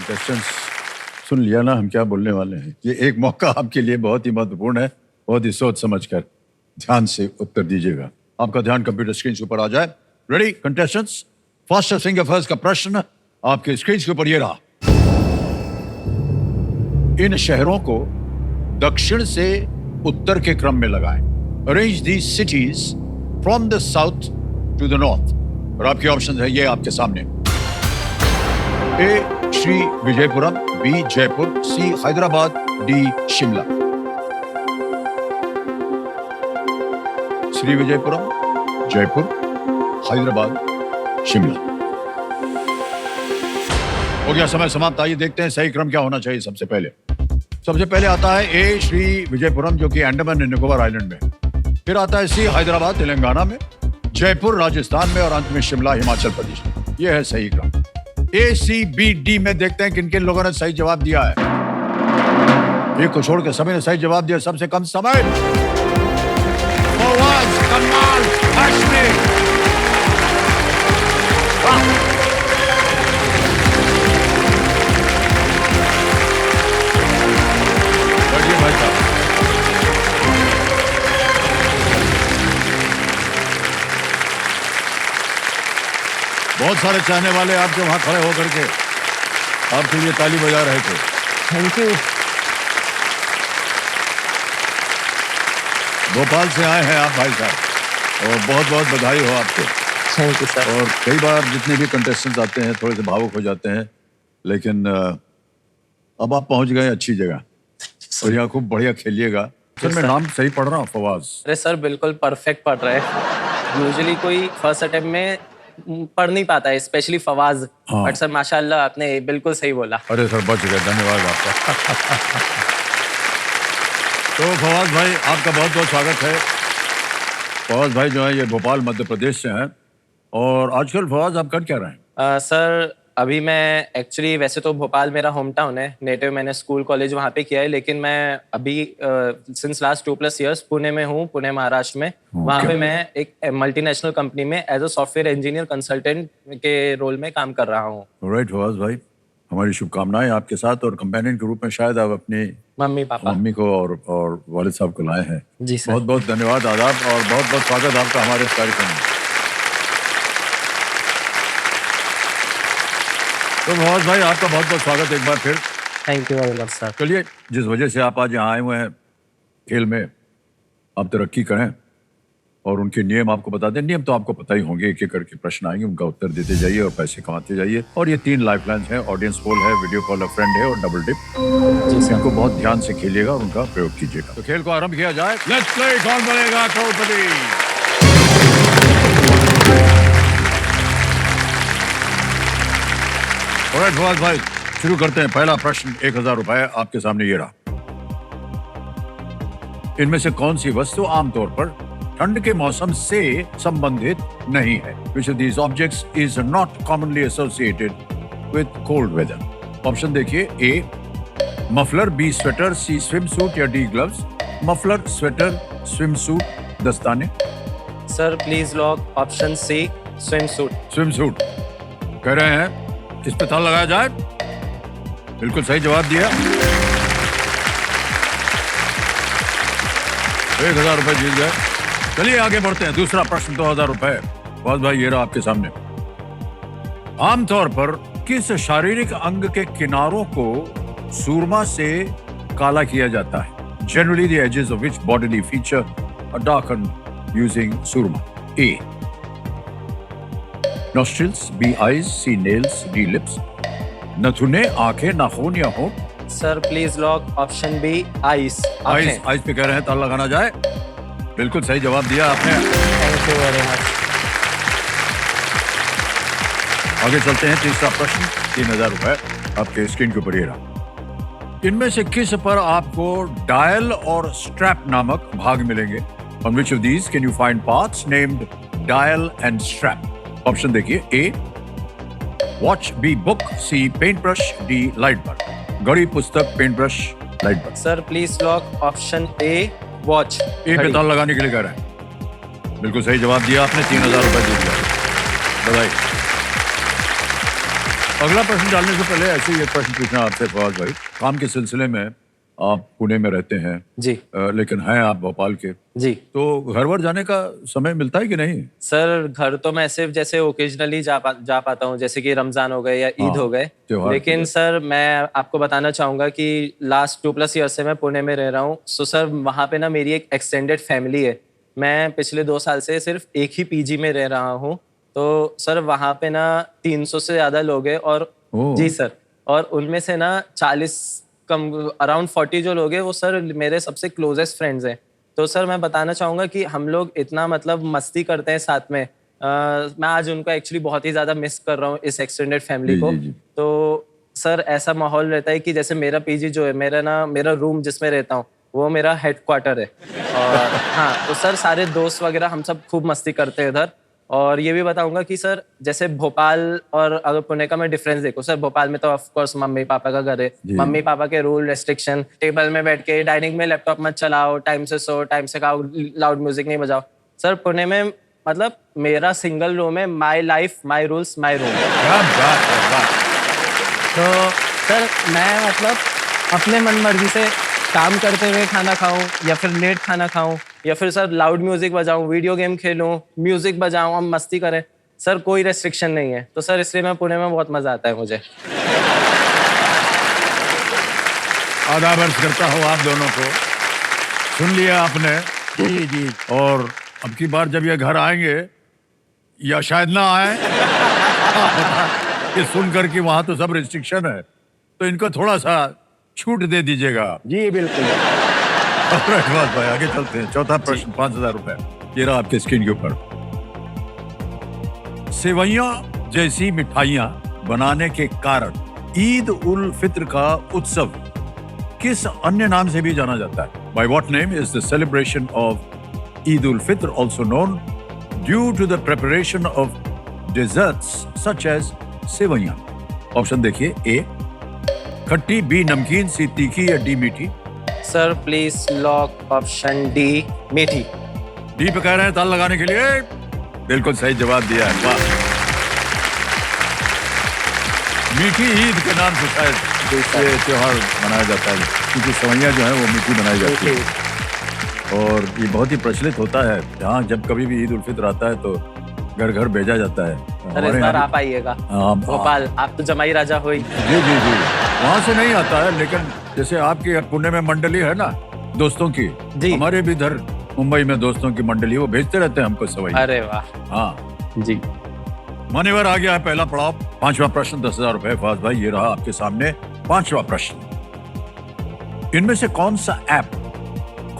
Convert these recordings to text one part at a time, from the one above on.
Contestants, सुन लिया ना हम क्या बोलने वाले हैं। ये एक मौका आपके लिए बहुत ही महत्वपूर्ण है, बहुत ही सोच समझकर ध्यान से उत्तर दीजिएगा। आपका ध्यान कंप्यूटर स्क्रीन के ऊपर आ जाए। Ready contestants, faster finger first का प्रश्न आपके स्क्रीन के ऊपर ये रहा। इन शहरों को दक्षिण से उत्तर के क्रम में लगाएं। Arrange these cities from the south to the north. और आपके ऑप्शन है ये आपके सामने। A Shri Vijayapuram, B Jaipur, C Hyderabad, D Shimla. Shri Vijayapuram, Jaipur, Hyderabad, Shimla. हो गया समय समाप्त। आइए देखते हैं सही क्रम क्या होना चाहिए। सबसे पहले आता है ए श्री विजयपुरम जो कि अंडमान एंड निकोबार आइलैंड में। फिर आता है सी हैदराबाद तेलंगाना में, जयपुर राजस्थान में और अंत में शिमला हिमाचल प्रदेश में। यह है सही क्रम। ए सी बी डी में देखते हैं किन किन लोगों ने सही जवाब दिया है। एक को छोड़ के सभी ने सही जवाब दिया। सबसे कम समय फवाद, कमाल, हाशमी। बढ़िया भाई साहब। बहुत सारे चाहने वाले आपके वहां खड़े होकर के आपके लिए ताली बजा रहे थे। Thank you. भोपाल से आए हैं आप भाई साहब और बहुत बहुत बधाई हो आपको। Thank you sir. और कई बार जितने भी कंटेस्टेंट्स आते हैं थोड़े से भावुक हो जाते हैं, लेकिन अब आप पहुंच गए अच्छी जगह। और यहाँ खूब बढ़िया खेलिएगा। सर मैं नाम सही पढ़ रहा हूँ? फवाज। अरे सर बिल्कुल परफेक्ट पढ़ रहे हैं। यूजुअली कोई फर्स्ट अटेम्प्ट में पढ़ नहीं पाता है, स्पेशली फवाज। बट सर माशाल्लाह आपने बिल्कुल सही बोला। अरे सर बच गए, धन्यवाद आपका। तो फवाज भाई आपका बहुत बहुत स्वागत है। फवाज भाई जो है ये भोपाल मध्य प्रदेश से हैं। और आजकल फवाज आप कर क्या रहे हैं? सर अभी मैं एक्चुअली वैसे तो भोपाल मेरा होम टाउन है, नेटिव मैंने स्कूल कॉलेज वहाँ पे किया है, लेकिन मैं अभी सिंस लास्ट 2+ इयर्स पुणे में हूँ, पुणे महाराष्ट्र में। वहाँ पे मैं एक मल्टीनेशनल कंपनी में as a software engineer consultant के रोल में काम कर रहा हूँ। राइट फवाज भाई, हमारी शुभकामनाएं आपके साथ। और कंपेनियन के रूप में शायद आप अपनी मम्मी को और वालिद साहब को लाए हैं। जी सर। बहुत बहुत धन्यवाद, आदाब और बहुत बहुत स्वागत आपका हमारे इस कार्यक्रम में। तो फवाज भाई आपका बहुत बहुत स्वागत एक बार फिर। Thank you very much sir. चलिए, जिस वजह से आप आज यहाँ आए हुए हैं खेल में, आप तरक्की करें और उनके नियम आपको बता दें। नियम तो आपको पता ही होंगे, एक एक करके प्रश्न आएंगे, उनका उत्तर देते जाइए और पैसे कमाते जाइए। और ये 3 लाइफलाइंस हैं, ऑडियंस पोल है, वीडियो कॉल अ फ्रेंड है और डबल डिप। इनको बहुत ध्यान से खेलिएगा और उनका प्रयोग कीजिएगा। तो खेल को आरंभ किया जाए। लेट्स प्ले कौन बनेगा करोड़पति। ऑलराइट फवाद भाई शुरू करते हैं। पहला प्रश्न 1000 रुपए आपके सामने ये रहा। इनमें से कौन सी वस्तु आमतौर पर ठंड के मौसम से संबंधित नहीं है? Which of these objects is not commonly associated with cold weather? Option देखिए। A muffler, B sweater, C swim suit या D gloves. Muffler, sweater, swim suit, दस्ताने। Sir please lock option C swim suit. Swim suit कह रहे हैं, इस पे ताला लगाया जाए। बिल्कुल सही जवाब दिया। 1000 रुपए जीत गए। चलिए आगे बढ़ते हैं। दूसरा प्रश्न 2000 रुपए। फवाद भाई ये रहा आपके सामने। आमतौर पर किस शारीरिक अंग के किनारों को सूरमा से काला किया जाता है? Generally the edges of which bodily feature are darkened using surma. A nostrils, B eyes, C nails, D lips. नथुने, आंखें, नाखून या होंठ। Sir please lock option B ice. Ice पे कह रहे हैं ताला लगाना जाए। बिल्कुल सही जवाब दिया आपने। Thank you very much. आगे चलते हैं। तीसरा प्रश्न 3000 रुपए आपके स्क्रीन के ऊपर ये रहा। इनमें से किस पर आपको डायल और स्ट्रैप नामक भाग मिलेंगे? On which of these can you find parts named dial and strap? Option देखिए। A watch, B book, C paint brush, D light bulb. घड़ी, पुस्तक, paint brush, light bulb. Sir please lock option A watch. A पे ताला लगाने के लिए कह रहे हैं। बिल्कुल सही जवाब दिया आपने। 3000 रुपए जीत गए। बधाई। अगला प्रश्न डालने से पहले ऐसे ही एक प्रश्न पूछना आपसे फवाद भाई। काम के सिलसिले में आप पुणे में रहते हैं, जी लेकिन हैं आप भोपाल के, जी तो घर वर जाने का समय मिलता है कि नहीं? सर, घर तो मैं सिर्फ जैसे ओकेजनली जा पाता हूँ, जैसे कि रमजान हो गए या ईद हाँ, हो गए। त्योहार लेकिन के सर मैं आपको बताना चाहूंगा कि लास्ट 2+ ईयर से मैं पुणे में रह रहा हूँ। सो सर वहाँ पे ना मेरी एक एक्सटेंडेड फैमिली है। मैं पिछले 2 साल से सिर्फ एक ही पीजी में रह रहा हूँ। तो सर वहाँ पे ना 300 से ज्यादा लोग हैं और ओह। जी सर, और उनमें से ना 40 कम अराउंड 40 जो लोग हैं वो सर मेरे सबसे क्लोजेस्ट फ्रेंड्स हैं। तो सर मैं बताना चाहूंगा कि हम लोग इतना मतलब मस्ती करते हैं साथ में। मैं आज उनको एक्चुअली बहुत ही ज्यादा मिस कर रहा हूँ, इस एक्सटेंडेड फैमिली जी को। जी जी। तो सर ऐसा माहौल रहता है कि जैसे मेरा पीजी जो है, मेरा रूम जिसमें रहता हूँ वो मेरा हेडक्वार्टर है। और हाँ, तो सर सारे दोस्त वगैरह हम सब खूब मस्ती करते हैं इधर। और ये भी बताऊंगा कि सर जैसे भोपाल और अगर पुणे का मैं डिफरेंस देखूं, सर भोपाल में तो ऑफ कोर्स मम्मी पापा का घर है। जी। मम्मी पापा के रूल रेस्ट्रिक्शन, टेबल में बैठ के डाइनिंग में लैपटॉप मत चलाओ, टाइम से सो, टाइम से खाओ, लाउड म्यूजिक नहीं बजाओ। सर पुणे में मतलब मेरा सिंगल रूम है, my life my rules my room. क्या बात है, वाह। तो सर मैं मतलब अपने मन मर्जी से काम करते हुए खाना खाऊं या फिर लेट खाना खाऊं या फिर सर लाउड म्यूजिक बजाऊं, वीडियो गेम खेलूं, म्यूजिक बजाऊं, हम मस्ती करें। सर कोई रेस्ट्रिक्शन नहीं है। तो सर इसलिए मैं पुणे में बहुत मजा आता है मुझे। आदाब अर्ज करता हूँ आप दोनों को। सुन लिया आपने? जी जी। और अब की बार जब ये घर आएंगे या शायद ना आए, ये सुनकर कि वहां तो सब रिस्ट्रिक्शन है, तो इनको थोड़ा सा छूट दे दीजिएगा। जी बिल्कुल। रहमत भाई आगे चलते हैं। चौथा प्रश्न 5,000 रुपए ये रहा आपके स्क्रीन के ऊपर। सेवइयां जैसी मिठाइयां बनाने के कारण ईद उल फित्र का उत्सव किस अन्य नाम से भी जाना जाता है? By what name is the celebration of Eid ul Fitr also known due to the preparation of desserts such as सेवइयां? ऑप्शन देखिए। ए खट्टी, बी नमकीन, सी तीखी या डी मीठी? Sir please lock option D, मीठी। डी पे कह रहे हैं ताल लगाने के लिए। बिल्कुल सही जवाब दिया है, वाह। मीठी ईद के नाम से शायद ये त्योहार मनाया जाता है, क्योंकि सेवइयां जो है वो मीठी बनाई जाती है और ये बहुत ही प्रचलित होता है। जहाँ जब कभी भी ईद उल फित्र आता है तो घर घर भेजा जाता है। सर इस बार आप आइएगा हाँ, भोपाल, आप तो जमाई राजा हो ही। जी जी जी, वहाँ से नहीं आता है, लेकिन जैसे आपकी पुणे में मंडली है ना दोस्तों की, जी। हमारे भी इधर मुंबई में दोस्तों की मंडली, वो भेजते रहते हैं हमको सेवइयां। अरे वाह। हाँ जी मान्यवर, आ गया है पहला पड़ाव। 5वां प्रश्न 10,000 रुपए। फवाद भाई ये रहा आपके सामने 5वां प्रश्न। इनमें से कौन सा ऐप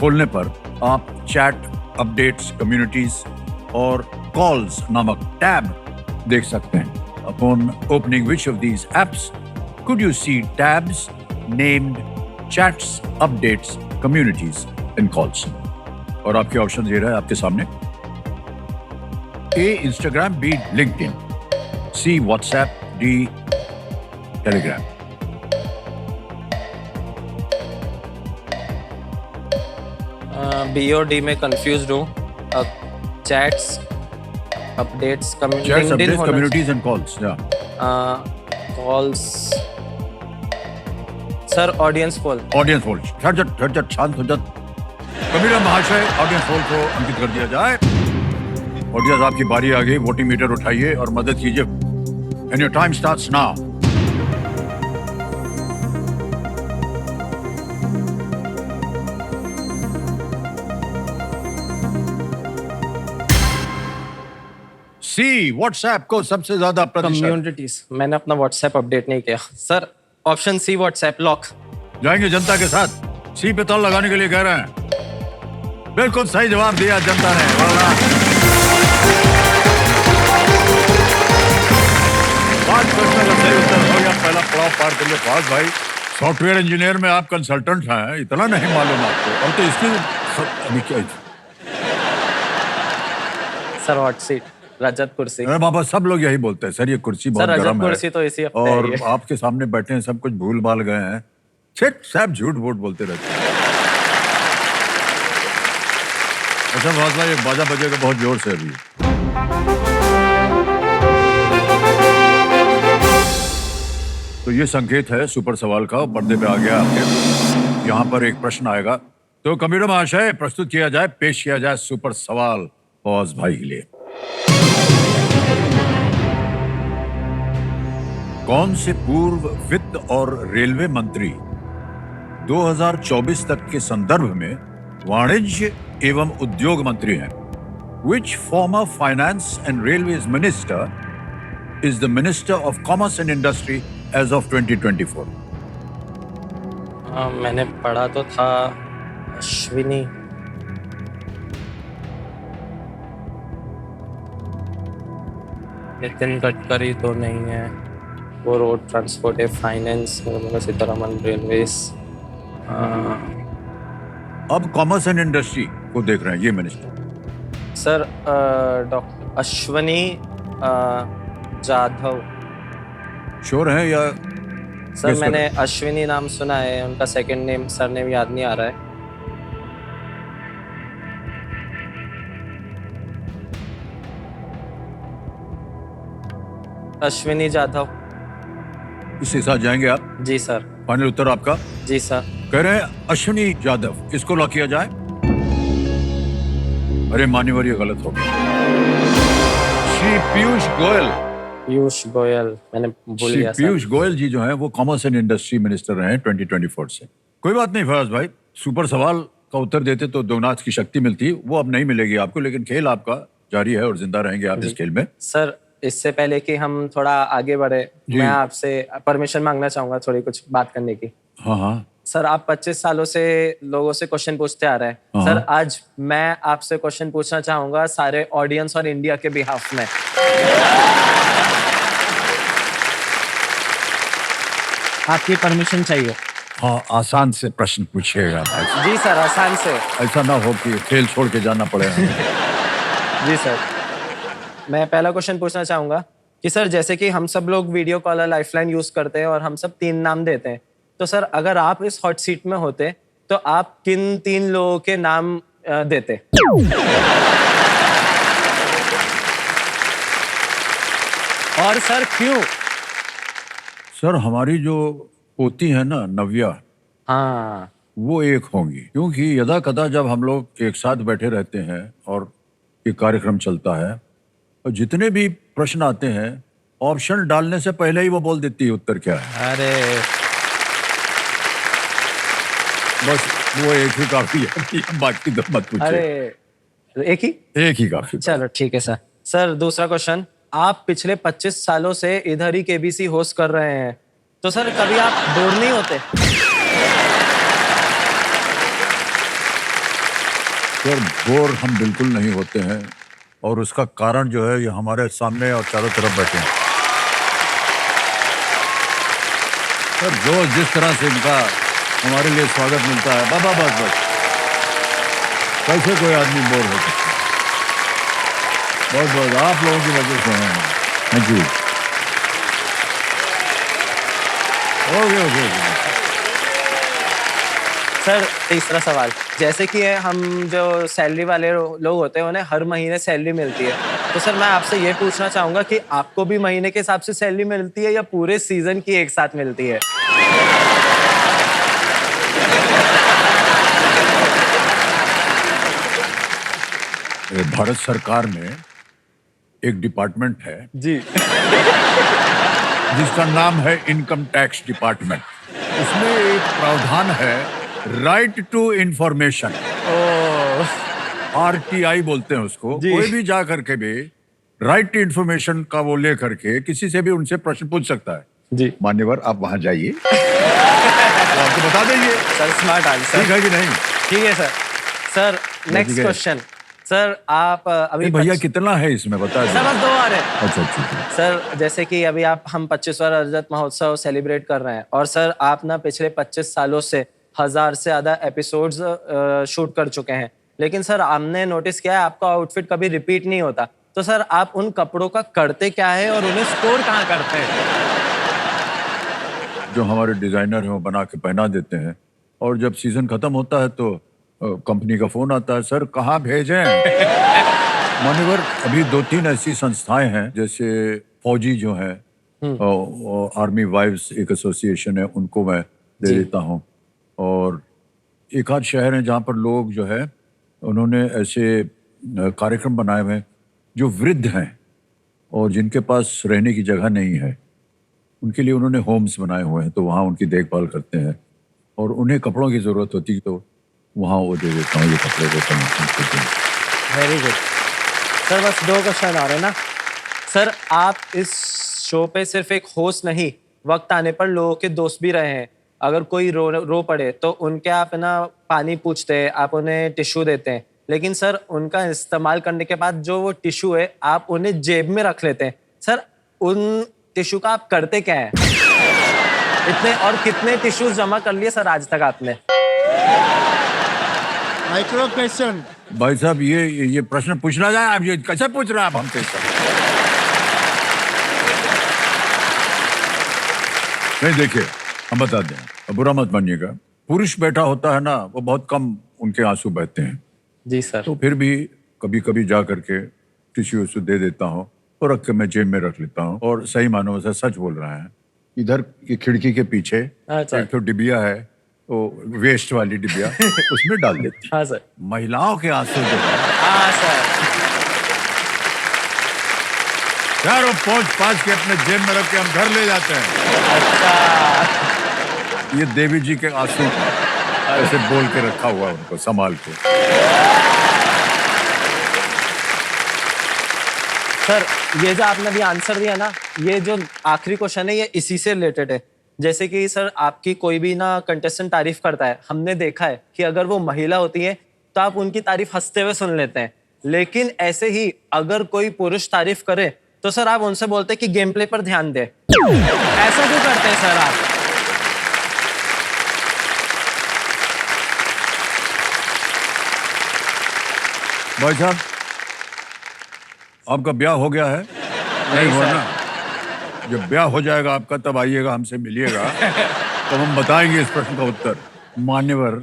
खोलने पर आप चैट, अपडेट्स, कम्युनिटीज और कॉल्स नामक टैब देख सकते हैं? Upon opening which of these apps could you see tabs named chats, updates, communities and calls? और आपके ऑप्शन ये रहे आपके सामने। A Instagram, B LinkedIn, C WhatsApp, D Telegram. B और डी में कंफ्यूज हूँ। Chats, updates, chats, updates, communities and calls. या calls. Sir audience poll. Audience poll. झट शांत हो जा। कबीरा महाशय, ऑडियंस पोल को अंकित कर दिया जाए। ऑडियंस आपकी बारी आ गई, वोटिंग मीटर उठाइए और मदद कीजिए। And your time starts now. C WhatsApp को सबसे ज्यादा प्रतिशत। कम्युनिटीज। मैंने अपना व्हाट्सएप अपडेट नहीं किया। Sir option C WhatsApp lock. जाएंगे जनता के साथ। सी पे ताल लगाने के लिए कह रहे हैं। बिल्कुल सही जवाब दिया जनता ने। पांच प्रश्नों का सही उत्तर हो गया। पहला पड़ाव पार कर लिया फवाद भाई। सॉफ्टवेयर इंजीनियर में आप कंसल्टेंट हैं, इतना नहीं मालूम आपको? और तो इसकी अभी क्या सर हॉट सीट, रजत कुर्सी। अरे बाबा, सब लोग यही बोलते हैं सर, ये कुर्सी बहुत सर गर्म रजत है। कुर्सी तो इसी हफ्ते और आई है। आपके सामने बैठे हैं, सब कुछ भूल भाल गए हैं। छिट सब झूठ वूठ बोलते रहते हैं। अच्छा फवाद भाई, एक बाजा बजेगा बहुत जोर से अभी। ये संकेत है सुपर सवाल का, पर्दे पे आ गया आपके। यहाँ पर एक प्रश्न आएगा, तो कंप्यूटर महाशय प्रस्तुत किया जाए, पेश किया जाए सुपर सवाल फौज भाई के लिए। कौन से पूर्व वित्त और रेलवे मंत्री 2024 तक के संदर्भ में वाणिज्य एवं उद्योग मंत्री हैं? Which former finance and railways minister is the Minister of Commerce and Industry as of 2024? मैंने पढ़ा तो था अश्विनी। नितिन गडकरी तो नहीं है, वो रोड ट्रांसपोर्ट है। Finance Nirmala Sitharaman, railways. अब कॉमर्स एंड इंडस्ट्री को देख रहे हैं ये minister. Sir doctor Ashwini Jadhav. Sure हैं या? सर Guess मैंने अश्विनी नाम सुना है, उनका सेकंड नेम सरनेम याद नहीं आ रहा है। अश्विनी जाधव। इसके साथ जाएंगे आप? जी सर। फाइनल उत्तर आपका? जी सर। कह रहे हैं अश्विनी यादव, इसको लॉक किया जाए। अरे मान्यवर ये गलत हो गया। श्री पीयूष गोयल। पीयूष गोयल, मैंने भूल श्री गया सर। पीयूष गोयल जी जो हैं वो कॉमर्स एंड इंडस्ट्री मिनिस्टर रहे हैं 2024 से। कोई बात नहीं फयाज भाई, सुपर सवाल का उत्तर देते तो दोगुना की शक्ति मिलती, वो अब नहीं मिलेगी आपको, लेकिन खेल आपका जारी है और जिंदा रहेंगे आप इस खेल में। सर इससे पहले कि हम थोड़ा आगे बढ़े, मैं आपसे परमिशन मांगना चाहूंगा थोड़ी कुछ बात करने की। हाँ हाँ। सर आप 25 सालों से लोगों से क्वेश्चन पूछते आ रहे हैं। सर आज मैं आपसे क्वेश्चन पूछना चाहूंगा सारे ऑडियंस और इंडिया के बिहाफ में। आपकी परमिशन चाहिए। हाँ, आसान से प्रश्न पूछिएगा भाई। जी सर, आसान से। ऐसा ना हो कि खेल छोड़ के जाना पड़े हमें। जी सर। मैं पहला क्वेश्चन पूछना चाहूंगा कि सर जैसे कि हम सब लोग वीडियो कॉलर लाइफलाइन यूज करते हैं और हम सब 3 नाम देते हैं, तो सर अगर आप इस हॉट सीट में होते तो आप किन 3 लोगों के नाम देते? और सर क्यों? सर हमारी जो पोती है ना नव्या, हाँ वो एक होंगी, क्योंकि यदा कदा जब हम लोग एक साथ बैठे रहते हैं और ये कार्यक्रम चलता है और जितने भी प्रश्न आते हैं ऑप्शन डालने से पहले ही वो बोल देती है उत्तर क्या है। अरे बस वो एक ही काफी है, बाकी तो मत पूछिए। अरे एक ही काफी। चलो ठीक है सर। सर दूसरा क्वेश्चन, आप पिछले 25 सालों से इधर ही केबीसी होस्ट कर रहे हैं, तो सर कभी आप बोर नहीं होते? सर बोर हम बिल्कुल नहीं होते हैं और उसका कारण जो है ये हमारे सामने और चारों तरफ बैठे हैं। सर जो जिस तरह से इनका हमारे लिए स्वागत मिलता है, बाबा बस बस कैसे कोई आदमी बोर हो सकता है? बहुत बहुत आप लोगों की वजह से हैं। Thank you. ओके। सर तीसरा सवाल, जैसे कि हम जो सैलरी वाले लोग होते हैं उन्हें हर महीने सैलरी मिलती है, तो सर मैं आपसे ये पूछना चाहूंगा कि आपको भी महीने के हिसाब से सैलरी मिलती है या पूरे सीजन की एक साथ मिलती है? भारत सरकार में एक डिपार्टमेंट है जी जिसका नाम है इनकम टैक्स डिपार्टमेंट। उसमें एक प्रावधान है राइट टू इंफॉर्मेशन, RTI बोलते हैं उसको। कोई भी जा करके भी राइट टू इंफॉर्मेशन का वो ले करके किसी से भी उनसे प्रश्न पूछ सकता है। जी मान्यवर आप वहां जाइए तो आपको बता देंगे। Sir smart answer. ठीक है कि नहीं? ठीक है sir. Sir next question, sir आप अभी भैया कितना है इसमें बता सर बस 2 आ रहे हैं। अच्छा ठीक है सर जैसे कि अभी हम 25वां रजत महोत्सव सेलिब्रेट कर रहे हैं और सर आप ना पिछले 25 सालों से 1000 से ज्यादा एपिसोड्स शूट कर चुके हैं, लेकिन सर हमने नोटिस किया है आपका आउटफिट कभी रिपीट नहीं होता, तो सर आप उन कपड़ों का करते क्या है और उन्हें स्टोर कहाँ करते हैं? जो हमारे डिजाइनर हैं वो बना के पहना देते हैं और जब सीजन खत्म होता है तो कंपनी का फोन आता है, सर कहाँ भेजें? मान्यवर अभी 2-3 ऐसी संस्थाएं हैं जैसे फौजी जो हैं आर्मी वाइव्स एक एसोसिएशन है, उनको मैं दे देता हूँ। और एक आध शहर हैं जहाँ पर लोग जो है उन्होंने ऐसे कार्यक्रम बनाए हुए हैं जो वृद्ध हैं और जिनके पास रहने की जगह नहीं है, उनके लिए उन्होंने होम्स बनाए हुए हैं, तो वहाँ उनकी देखभाल करते हैं और उन्हें कपड़ों की ज़रूरत होती है तो वहाँ वो दे देता हूँ, ये कपड़े देता हूँ। Very good sir. बस 2 क्वेश्चन आ रहे हैं ना सर। आप इस शो पे सिर्फ एक होस्ट नहीं, वक्त आने पर लोगों के दोस्त भी रहे हैं। अगर कोई रो पड़े तो उनके आप ना पानी पूछते हैं, आप उन्हें टिश्यू देते हैं, लेकिन सर उनका इस्तेमाल करने के बाद जो वो टिश्यू है आप उन्हें जेब में रख लेते हैं। सर उन टिश्यू का आप करते क्या है? इतने और कितने टिश्यूज जमा कर लिए सर आज तक आपने? Micro question. भाई साहब ये प्रश्न पूछना जाए, आप ये कैसे पूछ रहे हैं आप हमसे? नहीं देखिए, हम बता दें, बुरा मत मानिएगा, पुरुष बैठा होता है ना, वो बहुत कम उनके आंसू बहते हैं। जी सर। तो फिर भी कभी कभी जा करके टिश्यू दे देता हूँ और रख के मैं जेब में रख लेता हूँ। और सही मानो से सच बोल रहा है, इधर की खिड़की के पीछे एक तो डिबिया है, तो वेस्ट वाली डिबिया उसमें डाल देती। हाँ सर। महिलाओं के आंसू जो है, हाँ सर, यार वो पहुंच पास के अपने जेब में रख के हम घर ले जाते हैं। अच्छा। ये देवी जी के आंसू ऐसे बोल के रखा हुआ उनको संभाल के। सर ये जो आपने अभी आंसर दिया ना, ये जो आखिरी क्वेश्चन है ये इसी से रिलेटेड है। जैसे कि सर आपकी कोई भी ना कंटेस्टेंट तारीफ करता है, हमने देखा है कि अगर वो महिला होती है तो आप उनकी तारीफ हंसते हुए सुन लेते हैं, लेकिन ऐसे ही अगर कोई पुरुष तारीफ करे तो सर आप उनसे बोलते हैं कि गेम प्ले पर ध्यान दे। ऐसा क्यों करते हैं सर आप? भाई साहब, आपका ब्याह हो गया है? नहीं हुआ सर। ना? जब ब्याह हो जाएगा आपका तब आइएगा, हमसे मिलिएगा, तब हम बताएंगे इस प्रश्न का उत्तर। मान्यवर,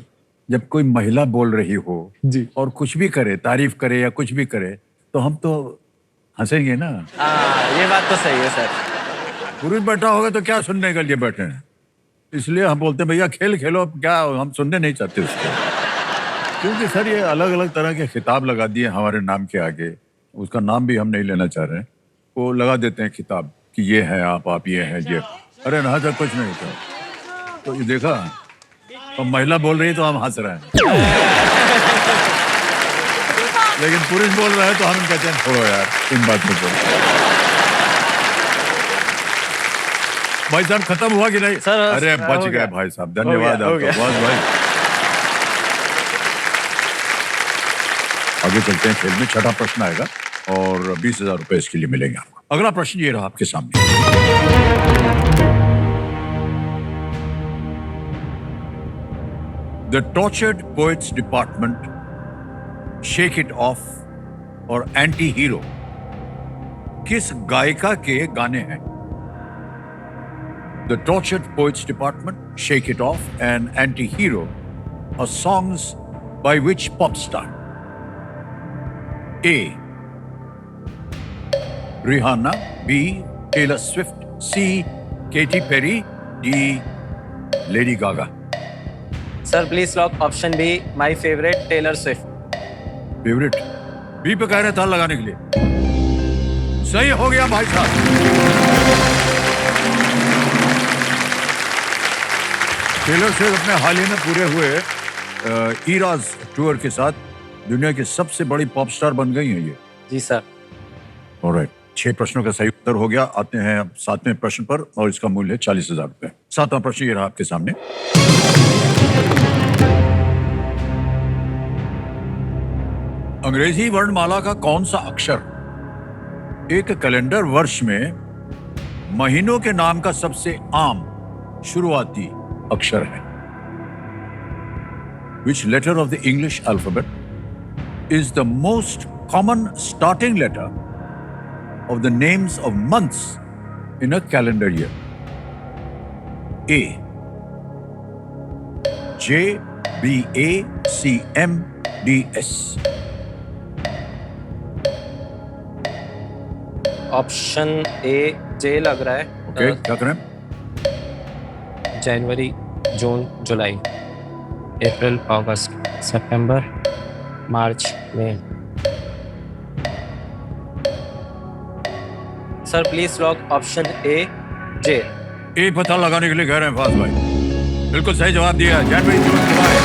जब कोई महिला बोल रही हो जी, और कुछ भी करे, तारीफ करे या कुछ भी करे, तो हम तो हंसेंगे ना। ये बात तो सही है सर। पुरुष बैठा होगा तो क्या सुनने के लिए बैठे हैं, इसलिए हम बोलते हैं भैया खेल खेलो, क्या हम सुनने नहीं चाहते उसको। क्योंकि सर ये अलग अलग तरह के खिताब लगा दिए हमारे नाम के आगे, उसका नाम भी हम नहीं लेना चाह रहे हैं, वो लगा देते हैं खिताब कि ये है आप ये है ये। अरे ना सर, कुछ नहीं होता। तो ये देखा, तो महिला बोल रही है तो हम हंस रहे हैं, लेकिन पुरुष बोल रहा है तो हम कहते हैं छोड़ो यार इन बातों को। भाई साहब खत्म हुआ कि नहीं? सर, अरे हो बच गया। गए भाई साहब, धन्यवाद हो गया। आपका बहुत भाई। आगे चलते हैं, खेल में छठा प्रश्न आएगा और 20,000 रुपए इसके लिए मिलेंगे आपको। अगला प्रश्न ये रहा आपके सामने। The tortured poets department, shake it off और एंटी हीरो किस गायिका के गाने हैं? The tortured poets department, shake it off and anti hero are songs by which pop star? A. Rihanna, B. Taylor Swift, C. Katy Perry, D. Lady Gaga. Sir please lock option B, my favourite Taylor Swift. Favourite B पे कह रहे था लगाने के लिए। सही हो गया भाई साहब। टेलर स्विफ्ट अपने हाल ही में पूरे हुए ईराज टूर के साथ दुनिया की सबसे बड़ी पॉप स्टार बन गई हैं ये। जी सर। ऑलराइट, 6 प्रश्नों का सही उत्तर हो गया। आते हैं अब 7वें प्रश्न पर और इसका मूल्य 40,000 रुपए। 7वां प्रश्न ये रहा आपके सामने। अंग्रेजी वर्णमाला का कौन सा अक्षर एक कैलेंडर वर्ष में महीनों के नाम का सबसे आम शुरुआती अक्षर है? Which letter of the English alphabet is the most common starting letter of the names of months in a calendar year? A. J, B, A, C, M, D, S. Option A J लग रहा है। Okay, क्या करें? जनवरी, जून, जुलाई, अप्रैल, अगस्त, सितंबर, मार्च, मई। Sir please lock option A, J. A पता लगाने के लिए कह रहे हैं फवाद भाई। बिल्कुल सही जवाब दिया, जनवरी, जून, जुलाई।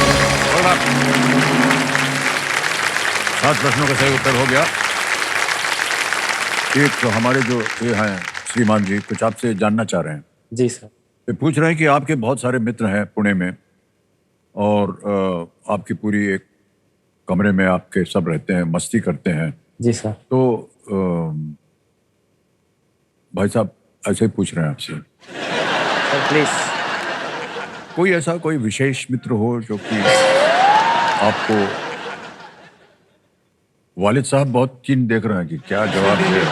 और बात 7 प्रश्नों का सही उत्तर हो गया। एक तो हमारे जो ये हैं श्रीमान जी कुछ आपसे जानना चाह रहे हैं। जी सर। ये पूछ रहे हैं कि आपके बहुत सारे मित्र हैं पुणे में और आपकी पूरी एक कमरे में आपके सब रहते हैं, मस्ती करते हैं। जी सर। तो भाई साहब ऐसे ही पूछ रहे हैं आपसे, सर प्लीज। कोई ऐसा कोई विशेष मित्र हो जो कि आपको, वालिद साहब बहुत चीन देख रहे हैं कि क्या जवाब दे।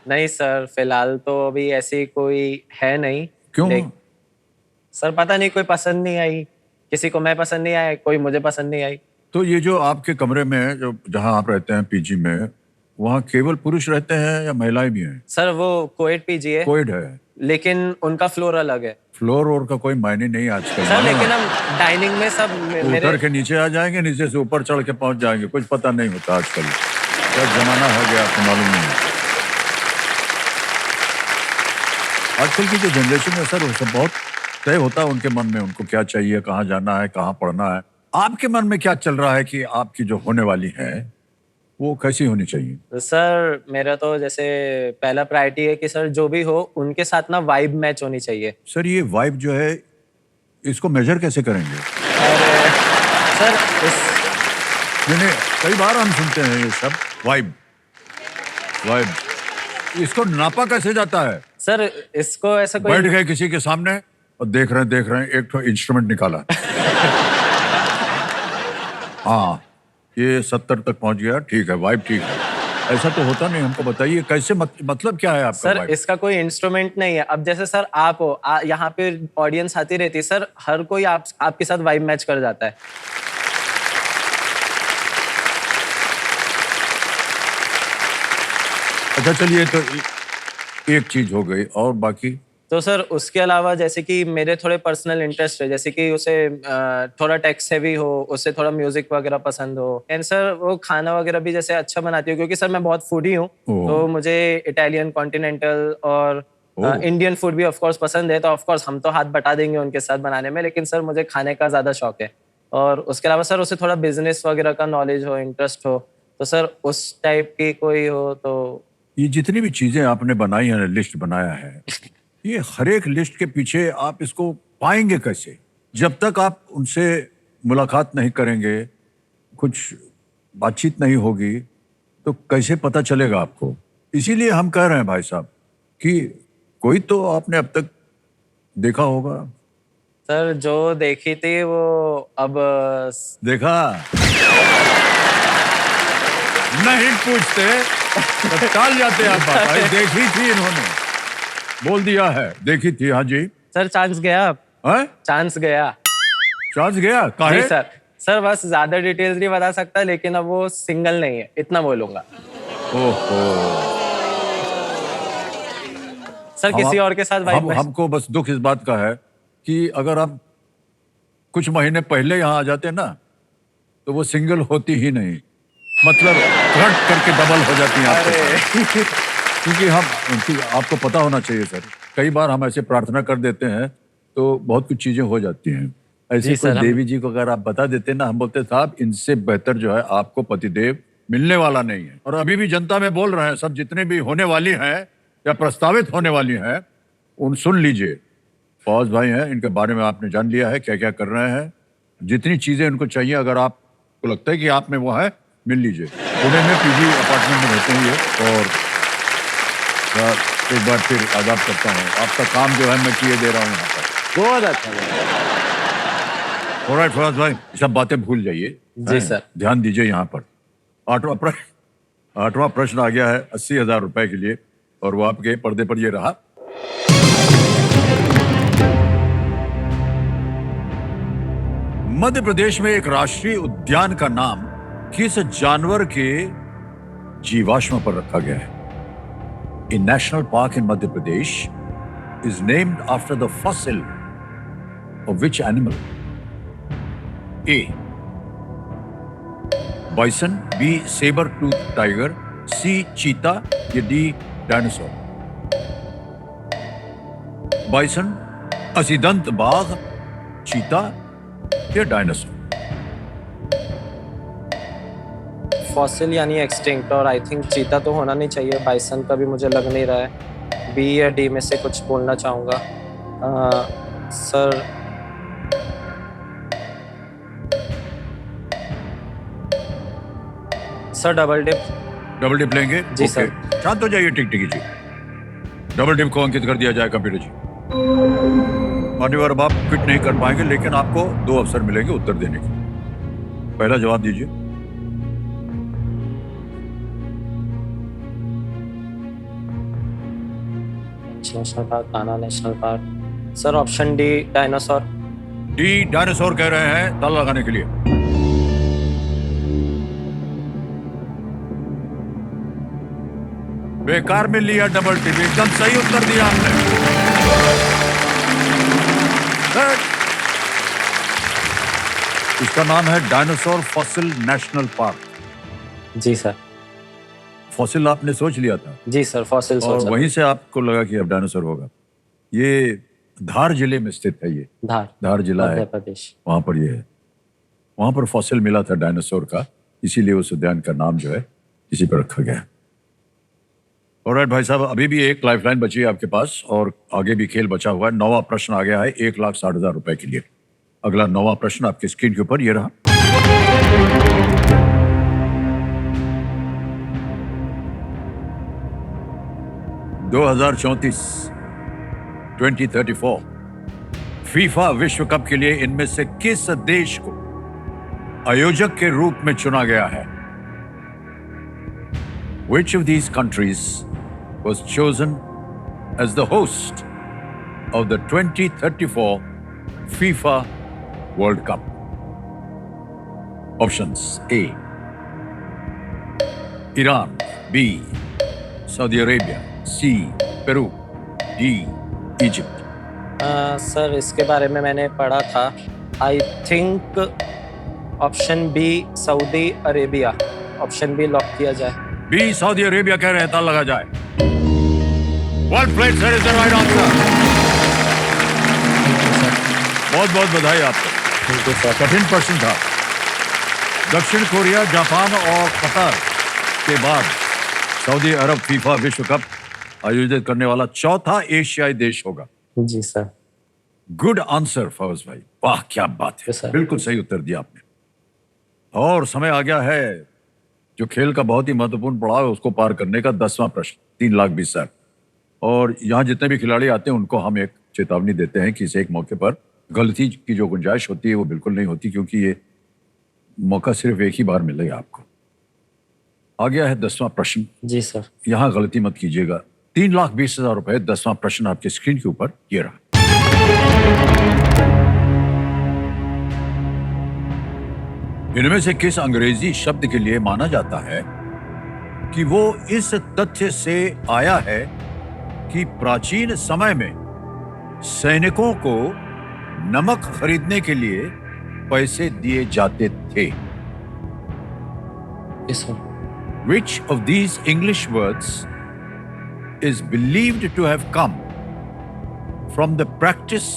नहीं सर, फिलहाल तो अभी ऐसी कोई है नहीं। क्यों? सर पता नहीं, कोई पसंद नहीं आई, किसी को मैं पसंद नहीं आया, कोई मुझे पसंद नहीं आई। तो ये जो आपके कमरे में जो जहां आप रहते हैं पीजी में, वहाँ केवल पुरुष रहते हैं या महिलाएं भी हैं? सर वो कोएड पीजी है। कोएड है, लेकिन उनका फ्लोर अलग है। फ्लोर और का कोई मायने नहीं आजकल। सर लेकिन हम डाइनिंग में सब उतर के नीचे आ जाएंगे, नीचे से ऊपर चढ़ के पहुंच जाएंगे, कुछ पता नहीं होता आजकल। क्या जमाना हो गया आपको मालूम नहीं है। आजकल की जो जनरेशन है सर, वो सब बहुत तय होता है उनके मन में, उनको क्या चाहिए, कहाँ जाना है, कहाँ पढ़ना है। आपके मन में क्या चल रहा है कि आपकी जो होने वाली है वो कैसी होनी चाहिए? सर मेरा तो जैसे पहला प्रायोरिटी है कि सर जो भी हो उनके साथ ना वाइब मैच होनी चाहिए। सर ये वाइब जो है इसको मेजर कैसे करेंगे? सर नहीं, कई बार हम सुनते हैं ये सब वाइब वाइब, इसको नापा कैसे जाता है? सर इसको ऐसा कोई बैठ गए किसी के सामने और देख रहे हैं एक तो इंस्ट्रूमेंट निकाला हाँ ये 70 तक पहुंच गया, ठीक है, वाइब ठीक है। ऐसा तो होता नहीं, हमको बताइए कैसे, मतलब क्या है आपका? Sir vibe? इसका कोई इंस्ट्रूमेंट नहीं है। अब जैसे सर आप हो, यहाँ पे ऑडियंस आती रहती है, सर हर कोई आपके साथ वाइब मैच कर जाता है। अच्छा चलिए, तो एक चीज हो गई, और बाकी? तो सर उसके अलावा जैसे कि मेरे थोड़े पर्सनल इंटरेस्ट है, जैसे कि उसे थोड़ा टेक्स्ट हैवी हो, उसे थोड़ा म्यूजिक वगैरह पसंद हो, एंड सर वो खाना वगैरह भी जैसे अच्छा बनाती हो, क्योंकि सर मैं बहुत फूडी हूँ। तो मुझे इटालियन, कॉन्टिनेंटल और इंडियन फूड भी ऑफ कोर्स पसंद है। तो ऑफ कोर्स हम तो हाथ बटा देंगे उनके साथ बनाने में, लेकिन सर मुझे खाने का ज्यादा शौक है। और उसके अलावा सर उसे थोड़ा बिजनेस वगैरह का नॉलेज हो, इंटरेस्ट हो, तो सर उस टाइप की कोई हो तो। ये जितनी भी चीजें आपने बनाई है, लिस्ट बनाया है, ये हर एक लिस्ट के पीछे आप इसको पाएंगे कैसे? जब तक आप उनसे मुलाकात नहीं करेंगे, कुछ बातचीत नहीं होगी, तो कैसे पता चलेगा आपको? इसीलिए हम कह रहे हैं भाई साहब कि कोई तो आपने अब तक देखा होगा। सर जो देखी थी वो अब देखा नहीं पूछते तो टाल जाते आप बात। देखी थी, इन्होंने बोल दिया है, देखी थी। हाँ जी सर, चांस गया। है? चांस गया। चांस गया काहे? सर बस ज्यादा डिटेल्स नहीं बता सकता, लेकिन अब वो सिंगल नहीं है, इतना बोलूंगा। ओहो, सर किसी और के साथ हमको बस दुख इस बात का है कि अगर आप कुछ महीने पहले यहाँ आ जाते ना, तो वो सिंगल होती ही नहीं, मतलब घट करके डबल हो जाती हैं। क्योंकि आपको पता होना चाहिए सर, कई बार हम ऐसे प्रार्थना कर देते हैं तो बहुत कुछ चीजें हो जाती हैं। ऐसे कोई देवी जी को अगर आप बता देते ना, हम बोलते साहब इनसे बेहतर जो है आपको पतिदेव मिलने वाला नहीं है। और अभी भी जनता में बोल रहे हैं सब, जितने भी होने वाली हैं या प्रस्तावित होने वाली हैं, उन सुन लीजिए। फौज भाई हैं, इनके बारे में आपने जान लिया है क्या क्या कर रहे हैं। जितनी चीजें उनको चाहिए, अगर आपको लगता है कि आप में वो है, मिल लीजिए। पुणे में पीजी अपार्टमेंट में रहते हैं ये। और एक बार फिर आदाब करता हूँ, आपका काम जो है मैं किए दे रहा हूँ यहाँ पर। बहुत अच्छा। ऑलराइट फौज भाई, सब बातें भूल जाइए। जी सर। ध्यान दीजिए यहाँ पर। 8वां प्रश्न आ गया है 80,000 रुपए के लिए, और वो आपके पर्दे पर ये रहा। मध्य प्रदेश में एक राष्ट्रीय उद्यान का नाम किस जानवर के जीवाश्म पर रखा गया है? A national park in Madhya Pradesh is named after the fossil of which animal? A. Bison, B. Saber-toothed tiger, C. cheetah, या D. dinosaur. Bison, असीदंत बाघ, चीता या डायनासोर. फॉसिल यानी एक्सटिंक्ट, और आई थिंक चीता तो होना नहीं चाहिए, बाइसन का भी मुझे लग नहीं रहा है. बी या डी में से कुछ बोलना चाहूँगा. सर डबल डिप लेंगे. जी, ओके. सर. शांत हो जाइए टिकटिकी जी. डबल डिप को अंकित कर दिया जाए कंप्यूटर जी. मान्यवर, अब आप क्विट नहीं कर पाएंगे, लेकिन आपको 2 अवसर मिलेंगे उत्तर देने के. पहला जवाब दीजिए. National park, Kanha national park. Sir option D, dinosaur. D dinosaur कह रहे हैं ताला लगाने के लिए. बेकार में लिया डबल टिप. एकदम सही उत्तर दिया आपने. इसका नाम है डायनासोर फॉसिल नेशनल पार्क. जी सर. फॉसिल आपने सोच लिया था. जी सर, फॉसिल और सोचा. वहीं से आपको लगा कि अब डायनासोर होगा. ये धार जिले में स्थित है. ये धार जिला है, मध्य प्रदेश. वहां पर ये है. वहां पर फॉसिल मिला था डायनासोर का, इसीलिए उस उद्यान का नाम जो है इसी पर रखा गया. ऑलराइट भाई साहब, अभी भी एक लाइफलाइन बची है आपके पास और आगे भी खेल बचा हुआ है. 9वां प्रश्न आ गया है 1,60,000 रुपए के लिए. अगला 9वां प्रश्न आपके स्क्रीन के ऊपर ये रहा. (2034) 2034 फीफा विश्व कप के लिए इनमें से किस देश को आयोजक के रूप में चुना गया है? Which of these countries was chosen as the host of the 2034 FIFA World Cup? Options: A. Iran, B. Saudi Arabia, C. Peru, D. Egypt. Sir इसके बारे में मैंने पढ़ा था. I think option B, Saudi Arabia. Option B lock किया जाए. B Saudi Arabia कह रहे हैं, ताला लगा जाए. Well played sir, is the right answer. बहुत बहुत बधाई आपको. Thank you sir. कठिन प्रश्न था. दक्षिण कोरिया, जापान और कतर के बाद सऊदी अरब फीफा विश्व कप आयोजित करने वाला चौथा एशियाई देश होगा. जी सर. गुड आंसर फौज भाई. वाह क्या बात है. Yes, sir. बिल्कुल सही उत्तर दिया आपने. और समय आ गया है जो खेल का बहुत ही महत्वपूर्ण पड़ाव है उसको पार करने का. 10वां प्रश्न, 3,20,000. और यहाँ जितने भी खिलाड़ी आते हैं उनको हम एक चेतावनी देते हैं कि इस एक मौके पर गलती की जो गुंजाइश होती है वो बिल्कुल नहीं होती, क्योंकि ये मौका सिर्फ एक ही बार मिलेगा आपको. आ गया है 10वां प्रश्न. जी सर. यहाँ गलती मत कीजिएगा. 3,20,000 रुपए. 10वां प्रश्न आपके स्क्रीन के ऊपर ये रहा. इनमें से किस अंग्रेजी शब्द के लिए माना जाता है कि वो इस तथ्य से आया है कि प्राचीन समय में सैनिकों को नमक खरीदने के लिए पैसे दिए जाते थे? Yes sir. Which of these English words is believed to have come from the practice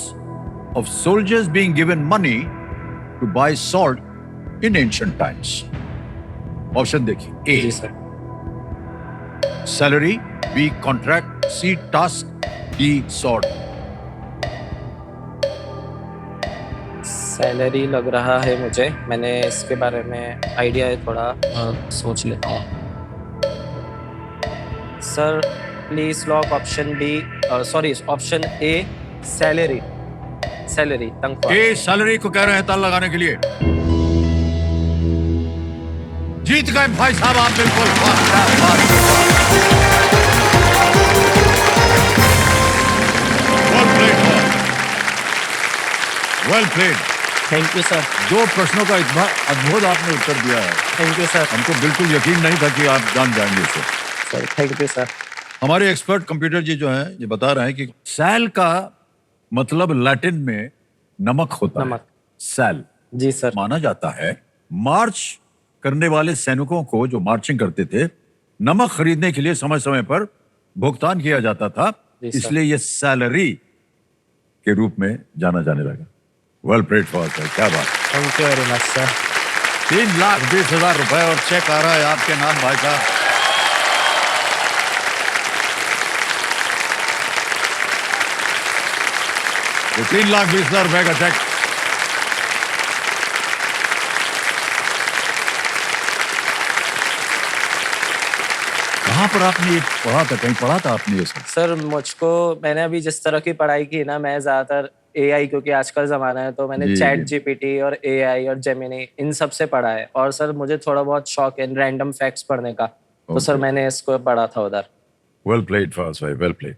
of soldiers being given money to buy salt in ancient times? Option देखिए. जी A. Sir. Salary, B. Contract, C. Task, D. Sword. Salary लग रहा है मुझे. मैंने इसके बारे में idea है थोड़ा. सोच लेता हूँ. Sir please lock option B, sorry option A, salary. तनख्वाह. A. Salary को कह रहे हैं ताल लगाने के लिए. जीत गए भाई साहब आप. बिल्कुल. Well played. Thank you sir. 2 प्रश्नों का इतना अद्भुत आपने उत्तर दिया है. Thank you sir. हमको बिल्कुल यकीन नहीं था कि आप जान जाएंगे इसे. Sir thank you sir. हमारे एक्सपर्ट कंप्यूटर जी जो हैं ये बता रहे हैं कि सैल का मतलब लैटिन में नमक होता है। नमक। सैल जी सर। माना जाता है मार्च करने वाले सैनिकों को जो मार्चिंग करते थे नमक खरीदने के लिए समय समय पर भुगतान किया जाता था, जी सर। इसलिए यह सैलरी के रूप में जाना जाने लगा। वेल प्लेड फॉर सर, क्या बात। Thank you very much sir. 3,20,000 रुपए और चेक आ रहा है आपके नाम भाई साहब। ये 3,20,000 रुपए का चेक। कहाँ पर आपने ये पढ़ा था? कहीं पढ़ा था आपने ये सब? सर मुझको मैंने अभी जिस तरह की पढ़ाई की ना, मैं ज्यादातर एआई, क्योंकि आजकल जमाना है, तो मैंने जी, चैट जी। जीपीटी और एआई और जेमिनी इन सब से पढ़ा है। और सर मुझे थोड़ा बहुत शौक है रैंडम फैक्ट्स पढ़ने का, तो सर Okay. मैंने इसको पढ़ा था उधर। वेल प्लेड फर्स्ट भाई, वेल प्लेड।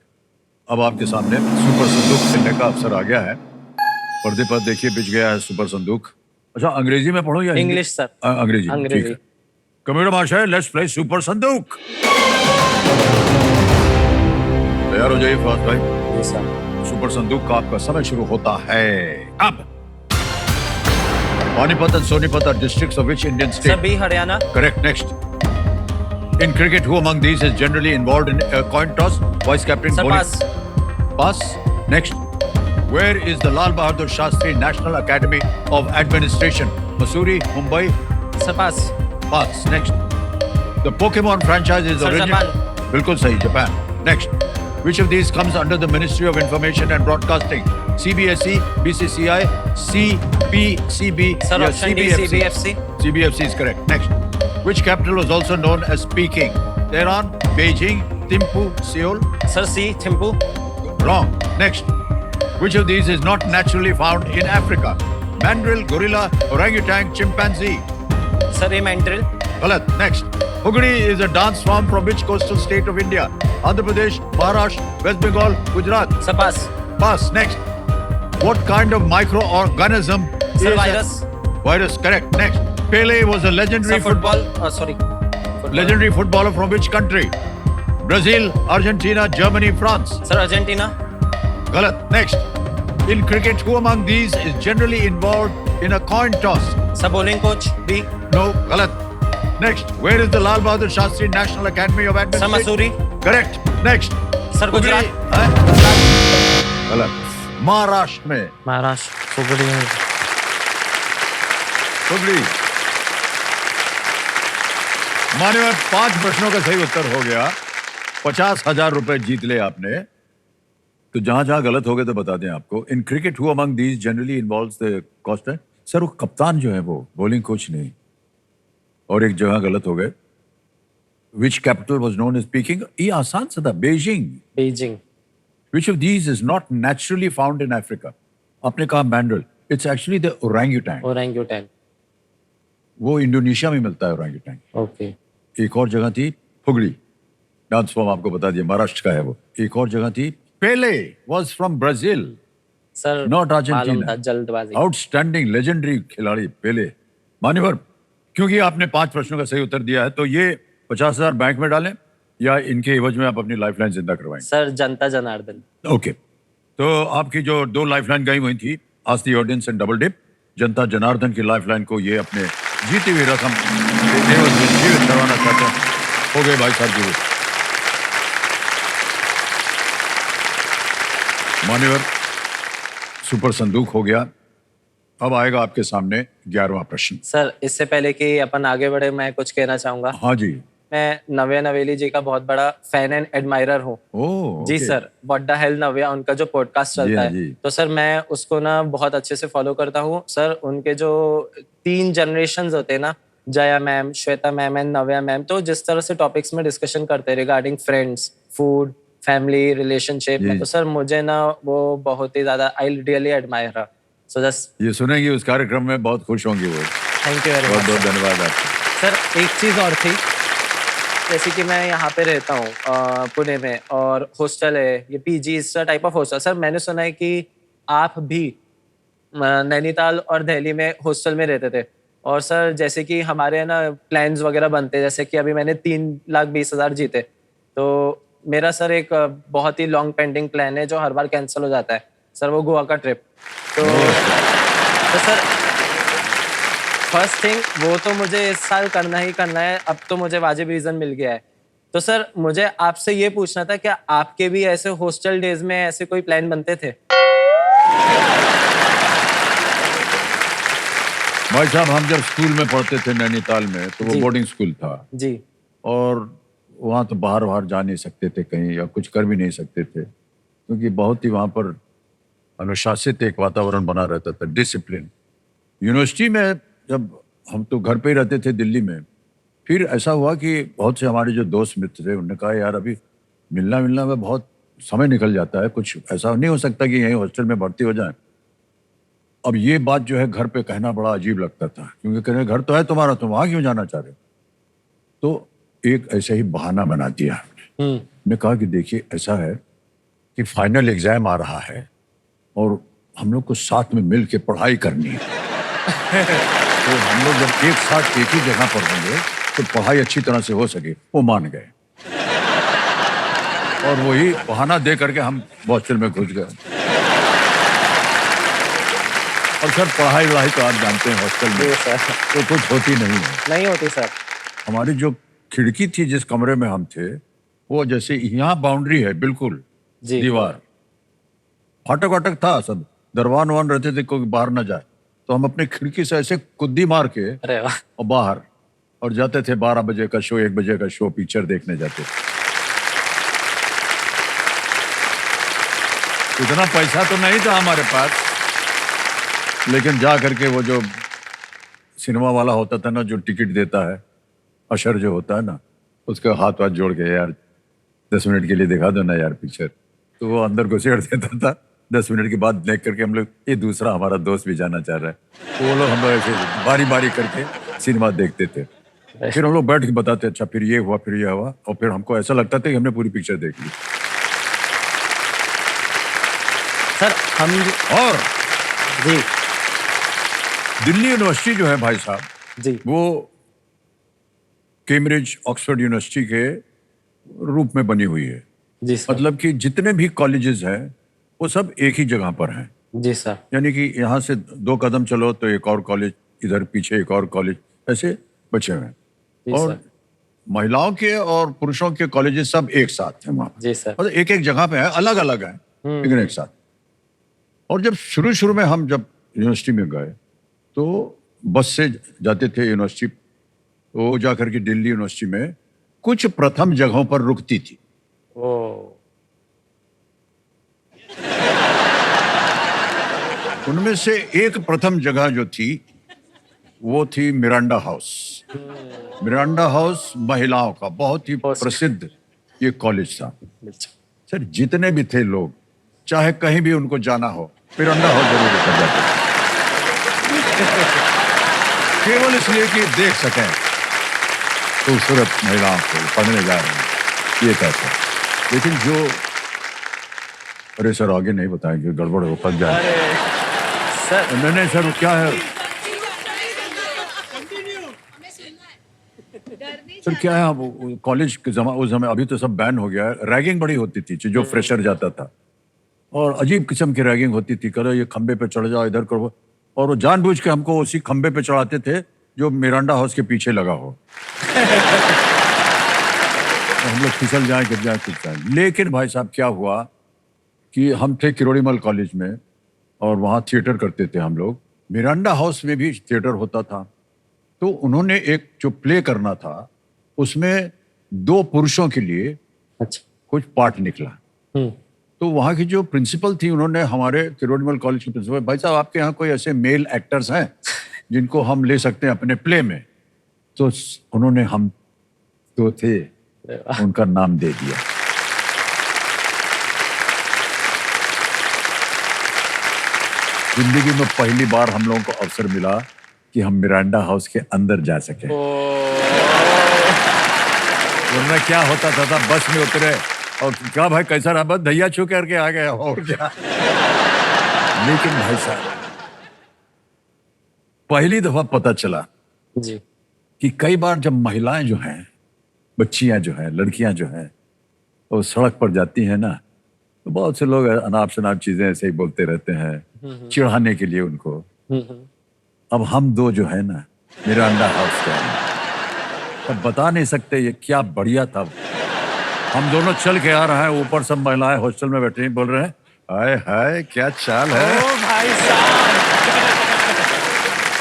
अब आपके सामने सुपर संदूक खेलने का अवसर आ गया है। पर्दे पर देखिए बिछ गया है सुपर संदूक। अच्छा, अंग्रेजी में पढ़ो या हिंदी? English sir. अंग्रेजी में, ठीक अंग्रेजी। है। कंप्यूटर महाशय, लेट्स प्ले सुपर संदूक। तैयार हो जाइए फर्स्ट भाई। जी सर। सुपर संदूक का आपका समय शुरू होता है अब। Panipat and Sonipat are districts of which Indian state? सभी Haryana. Correct. Next. In cricket, who among these is generally involved in a coin toss? Vice captain. Sir bowling? Pass. Pass. Next. Where is the Lal Bahadur Shastri National Academy of Administration? Mussoorie, Mumbai. Sir pass. Pass. Next. The Pokemon franchise is Sir, originated. Japan. बिल्कुल सही, Japan. Next. Which of these comes under the Ministry of Information and Broadcasting? CBSE, BCCI, CPCB, sir या option D CBFC? CBFC. CBFC is correct. Next. Which capital was also known as Peking? Tehran, Beijing, Thimphu, Seoul? Sir C Thimphu. Wrong. Next. Which of these is not naturally found in Africa? Mandrill, gorilla, orangutan, chimpanzee? Sir ये मैंट्रिल। Galat. Next. Hugri is a dance form from which coastal state of India? Andhra Pradesh, Maharashtra, West Bengal, Gujarat? Sir pass. Pass. Next. What kind of microorganism sir is virus. Virus. Correct. Next. Pele was a legendary sir football. Sorry. legendary footballer from which country? Brazil, Argentina, Germany, France? Sir Argentina. Galat. Next. In cricket, who among these is generally involved in a coin toss? Sir bowling coach B. No. Galat. Next. Where is the Lal Bahadur Shastri National Academy of sir Administration? Mussoorie. Correct. Next. Sir Gujarat. गलत। महाराष्ट्र में। महाराष्ट्र। फुगड़ी। हुगली। मान्यवर, 5 प्रश्नों का सही उत्तर हो गया। 50,000 रुपए जीत ले आपने। तो जहां जहां गलत हो गए तो बता दें आपको। In cricket who among these generally involves the cost है। सर वो कप्तान जो है वो बॉलिंग कोच नहीं। और एक जगह गलत हो गए। Which capital was known as Peking? ये आसान सा था, Beijing. Beijing. Which of these is not naturally found in Africa? आपने कहा mandrill. It's actually the orangutan. ओरेंगुटैन। वो इंडोनेशिया में मिलता है orangutan। ओके। एक और जगह थी हुगली, डांस फॉर्म आपको बता दिया, महाराष्ट्र का है वो। एक और जगह थी पेले, was from Brazil, sir not मालूम Argentina. था, जल्दबाजी। आउटस्टैंडिंग लेजेंडरी खिलाड़ी पेले। मान्यवर, क्योंकि आपने 5 प्रश्नों का सही उत्तर दिया है तो ये 50,000 बैंक में डालें या इनके एवज में आप अपनी लाइफलाइन जिंदा करवाएंगे? सर जनता जनार्दन। ओके। तो आपकी जो 2 लाइफलाइन गई हुई थी, आज the audience and double dip, जनता जनार्दन की लाइफलाइन को ये अपने जीती हुई रकम एवज में जीवित करवाना चाहते हैं। हो गए भाई साहब जीवित। मान्यवर, सुपर संदूक हो गया। अब आएगा आपके सामने 11वां प्रश्न। सर इससे पहले कि अपन आगे बढ़े, मैं कुछ कहना चाहूंगा। हाँ जी। मैं नव्या नवेली जी का बहुत बड़ा फैन एंड एडमायरर हूँ। ओह, जी okay. Sir, what the hell Navya, उनका जो पॉडकास्ट जी चलता हाँ, है, जी। तो सर मैं उसको ना बहुत अच्छे से फॉलो करता हूँ। सर उनके जो 3 जनरेशंस होते हैं ना, Jaya ma'am, Shweta ma'am and Navya ma'am, तो जिस तरह से टॉपिक्स में डिस्कशन करते हैं regarding friends, food, family, relationship में, जी। तो सर मुझे ना वो बहुत ही ज्यादा I really admire her. So just ये सुनेंगे उस कार्यक्रम में, बहुत खुश होंगे वो। थैंक यू वेरी बहुत बहुत मच धन्यवाद आपको। सर। एक चीज और थी, जैसे कि मैं यहाँ पे रहता हूँ पुणे में, और हॉस्टल है, ये पीजी इस टाइप ऑफ हॉस्टल। सर मैंने सुना है कि आप भी नैनीताल और दिल्ली में हॉस्टल में रहते थे, और सर जैसे कि हमारे ना प्लान्स वगैरह बनते हैं, जैसे कि अभी मैंने 3,20,000 जीते, तो मेरा सर एक बहुत ही लॉन्ग पेंडिंग प्लान है जो हर बार कैंसिल हो जाता है सर, वो गोवा का ट्रिप। तो सर फर्स्ट थिंग वो तो मुझे इस साल करना ही करना है, अब तो मुझे वाजिब रीजन मिल गया है। तो सर मुझे आपसे ये पूछना था, क्या आपके भी ऐसे हॉस्टल डेज में ऐसे कोई प्लान बनते थे? भाई साहब, हम जब स्कूल में पढ़ते थे नैनीताल में, तो वो जी। बोर्डिंग स्कूल था जी और वहाँ तो बाहर बाहर जा नहीं सकते थे कहीं, या कुछ कर भी नहीं सकते थे, क्योंकि बहुत ही वहाँ पर अनुशासित एक वातावरण बना रहता था, डिसिप्लिन। यूनिवर्सिटी में जब हम तो घर पे ही रहते थे दिल्ली में, फिर ऐसा हुआ कि बहुत से हमारे जो दोस्त मित्र थे, उन्होंने कहा यार अभी मिलना मिलना में बहुत समय निकल जाता है, कुछ ऐसा नहीं हो सकता कि यहीं हॉस्टल में भर्ती हो जाए। अब ये बात जो है घर पे कहना बड़ा अजीब लगता था, क्योंकि कह रहे घर तो है तुम्हारा, तुम वहां क्यों जाना चाह रहे हो? तो एक ऐसे ही बहाना बना दिया। ने कहा कि देखिए ऐसा है कि फाइनल एग्जाम आ रहा है और हम लोग को साथ में मिल के पढ़ाई करनी है। तो हम लोग जब एक साथ एक ही जगह पर होंगे तो पढ़ाई अच्छी तरह से हो सके। वो मान गए और वही बहाना दे करके हम हॉस्टल में घुस गए। और सर पढ़ाई वढ़ाई तो आप जानते हैं हॉस्टल में जी सर। तो कुछ होती नहीं है। नहीं होती सर। हमारी जो खिड़की थी जिस कमरे में हम थे, वो जैसे यहाँ बाउंड्री है बिल्कुल, जी। दीवार, फाटक वाटक था सब, दरवान वरवान रहते थे, कोई बाहर ना जाए, तो हम अपने खिड़की से ऐसे कुद्दी मार के अरे वाह। और बाहर और जाते थे। 12 बजे का शो, 1 बजे का शो, पिक्चर देखने जाते थे। इतना पैसा तो नहीं था हमारे पास, लेकिन जा करके वो जो सिनेमा वाला होता था ना, जो टिकट देता है, अशर जो होता है ना, उसके हाथ वाथ जोड़ के यार 10 मिनट के लिए दिखा दो ना यार पिक्चर, तो वो अंदर घुसेड़ देता था। 10 मिनट के बाद देख करके हम लोग, ये दूसरा हमारा दोस्त भी जाना चाह रहा है, तो वो लोग हम लोग ऐसे बारी बारी करके सिनेमा देखते थे। फिर हम लोग बैठ के बताते अच्छा फिर ये हुआ, फिर ये हुआ, और फिर हमको ऐसा लगता था कि हमने पूरी पिक्चर देख ली। सर हम और जी दिल्ली यूनिवर्सिटी जो है भाई साहब, जी वो कैम्ब्रिज ऑक्सफोर्ड यूनिवर्सिटी के रूप में बनी हुई है। जी सर। मतलब कि जितने भी कॉलेजेस हैं वो सब एक ही जगह पर हैं। जी सर। यानी कि यहाँ से 2 कदम चलो तो एक और कॉलेज, इधर पीछे एक और कॉलेज, ऐसे बचे हुए हैं। जी और सर। महिलाओं के और पुरुषों के कॉलेजेस सब एक साथ हैं वहाँ पर। जी सर। मतलब एक एक जगह पे है, अलग अलग है लेकिन एक साथ। और जब शुरू शुरू में हम जब यूनिवर्सिटी में गए तो बस से जाते थे यूनिवर्सिटी, तो वो जाकर के दिल्ली यूनिवर्सिटी में कुछ प्रथम जगहों पर रुकती थी। ओ उनमें से एक प्रथम जगह जो थी वो थी मिरांडा हाउस। मिरांडा हाउस महिलाओं का बहुत ही प्रसिद्ध ये कॉलेज था। सर जितने भी थे लोग, चाहे कहीं भी उनको जाना हो, मिरांडा हाउस जरूर लेकर जाते थे। केवल इसलिए कि देख सकें खूबसूरत महिलाओं को पढ़ने जा रहे हैं, ये कहते हैं। लेकिन जो, अरे सर आगे नहीं बताएंगे, गड़बड़ हो, फंस जाए। सर नहीं सर, क्या है सर, क्या है वो कॉलेज के उस समय, अभी तो सब बैन हो गया है, रैगिंग बड़ी होती थी जो फ्रेशर जाता था, और अजीब किस्म की रैगिंग होती थी। करो ये खंबे पे चढ़ जाओ, इधर करो, और वो जानबूझ के हमको उसी खंबे पे चढ़ाते थे जो मिरांडा हाउस के पीछे लगा हो। हम लोग फिसल जाए, गिर जाए, फिर जाए। लेकिन भाई साहब क्या हुआ कि हम थे किरोड़ीमल कॉलेज में और वहाँ थिएटर करते थे हम लोग। मिरांडा हाउस में भी थिएटर होता था, तो उन्होंने एक जो प्ले करना था उसमें 2 पुरुषों के लिए अच्छा। कुछ पार्ट निकला। तो वहाँ की जो प्रिंसिपल थी, उन्होंने हमारे किरोड़ीमल कॉलेज के प्रिंसिपल, भाई साहब आपके यहाँ कोई ऐसे मेल एक्टर्स हैं जिनको हम ले सकते हैं अपने प्ले में? तो उन्होंने, हम तो थे, उनका नाम दे दिया। जिंदगी में पहली बार हम लोगों को अवसर मिला कि हम मिरांडा हाउस के अंदर जा सके। वरना क्या होता था बस में उतरे और क्या भाई कैसा रहा, बस धैया छू करके आ गया, और क्या। लेकिन भाई साहब पहली दफा पता चला जी कि कई बार जब महिलाएं जो हैं, बच्चियां जो हैं, लड़कियां जो हैं, और सड़क पर जाती हैं ना, तो बहुत से लोग अनाप शनाप चीजें ऐसे ही बोलते रहते हैं चिढ़ाने के लिए उनको। अब हम दो जो है ना, मेरा अंडा हाउस का है, अब बता नहीं सकते ये क्या बढ़िया था। हम दोनों चल के आ रहे हैं, ऊपर सब महिलाएं हॉस्टल में बैठी बोल रहे हैं, हाय हाय क्या चाल है। ओ भाई साहब,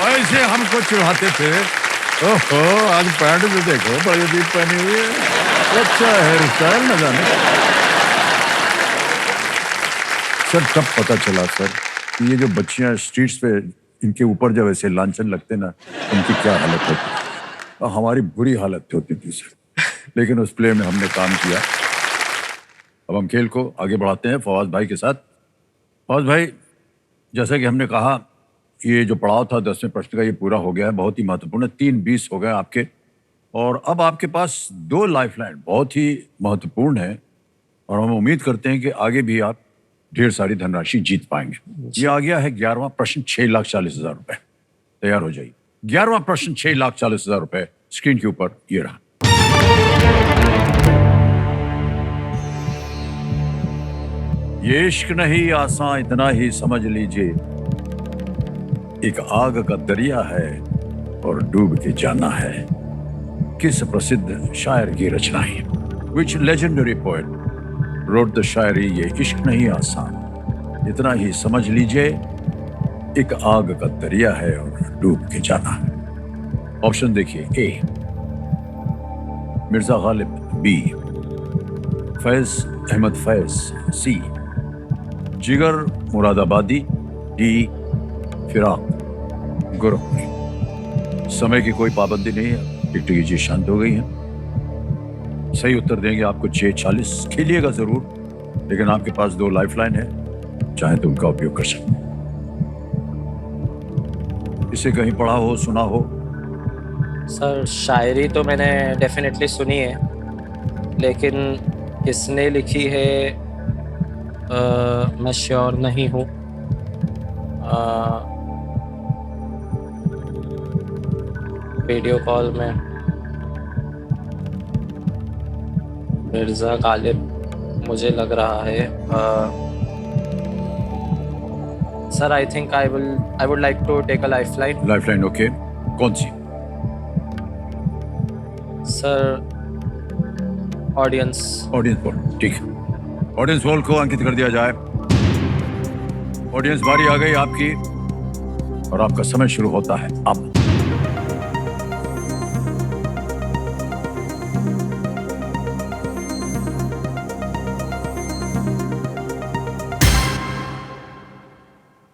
ऐसे हमको चिढ़ाते थे। ओहो आज पैंट भी देखो बड़ी दीप पहनी हुई है, अच्छा हेयर स्टाइल न जाने। सर तब पता चला सर कि ये जो बच्चियां स्ट्रीट्स पे, इनके ऊपर जब ऐसे लांछन लगते ना, उनकी क्या हालत होती। और हमारी बुरी हालत होती थी सर, लेकिन उस प्ले में हमने काम किया। अब हम खेल को आगे बढ़ाते हैं फवाद भाई के साथ। फवाद भाई, जैसा कि हमने कहा, ये जो पड़ाव था 10वें प्रश्न का, ये पूरा हो गया है, बहुत ही महत्वपूर्ण है। 3-20 हो गए आपके, और अब आपके पास 2 लाइफलाइन बहुत ही महत्वपूर्ण है, और हम उम्मीद करते हैं कि आगे भी आप ढेर सारी धनराशि जीत पाएंगे। ये आ गया है 11वां प्रश्न, 6,40,000 रुपए। तैयार हो जाइए। 11वां प्रश्न 6,40,000 रुपए स्क्रीन के ऊपर ये रहा। ये इश्क नहीं आसान इतना ही समझ लीजिए, एक आग का दरिया है और डूब के जाना है। किस प्रसिद्ध शायर की रचना है? Which legendary poet wrote the शायरी ये इश्क नहीं आसान इतना ही समझ लीजिए, एक आग का दरिया है और डूब के जाना है। ऑप्शन देखिए, ए मिर्जा गालिब, बी फैज अहमद फैज, सी जिगर मुरादाबादी, डी फिराक गुरु। समय की कोई पाबंदी नहीं है, टिकटिकी जी शांत हो गई है। सही उत्तर देंगे आपको 6,40, खेलिएगा जरूर, लेकिन आपके पास 2 लाइफलाइन है, चाहे तो उनका उपयोग कर सकते। इसे कहीं पढ़ा हो, सुना हो? सर शायरी तो मैंने डेफिनेटली सुनी है, लेकिन किसने लिखी है मैं श्योर नहीं हूँ। वीडियो कॉल में मिर्ज़ा गालिब मुझे लग रहा है। Sir I think I would like to take a lifeline. Lifeline, okay. कौन सी? सर ऑडियंस पोल, ठीक है। ऑडियंस पोल को अंकित कर दिया जाए। ऑडियंस बारी आ गई आपकी, और आपका समय शुरू होता है अब।